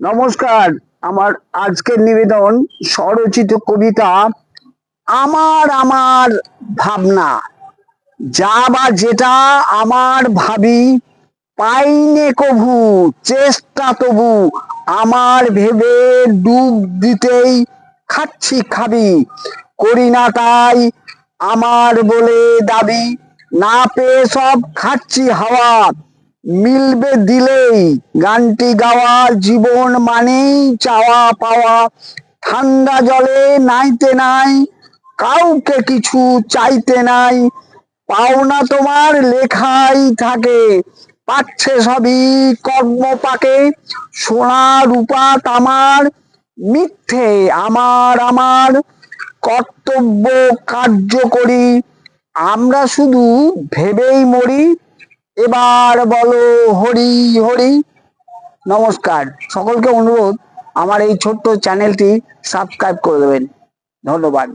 নমস্কার। আমার আজকের নিবেদন স্বরচিত কবিতা আমার আমার ভাবনা। যা বা যেটা আমার ভাবি, পাইনে কভু চেষ্টা তবু আমার ভেবে ডুব দিতেই খাচ্ছি খাবি। করি না তাই আমার বলে দাবি, না পেয়ে সব খাচ্ছি হাওয়া। মিলবে দিলেই গানটি গাওয়া, জীবন মানেই চাওয়া পাওয়া। ঠান্ডা জলে নাইতে নাই, কাউকে কিছু চাইতে নাই। পাওনা তোমার লেখাই থাকে, পাচ্ছে সবই কর্মপাকে। সোনা রূপা তামার মিথ্যে আমার আমার, কর্তব্য কার্য করি, আমরা শুধু ভেবেই মরি। এবার বলো হরি হরি। নমস্কার। সকলকে অনুরোধ আমার এই ছোট্ট চ্যানেলটি সাবস্ক্রাইব করে দেবেন। ধন্যবাদ।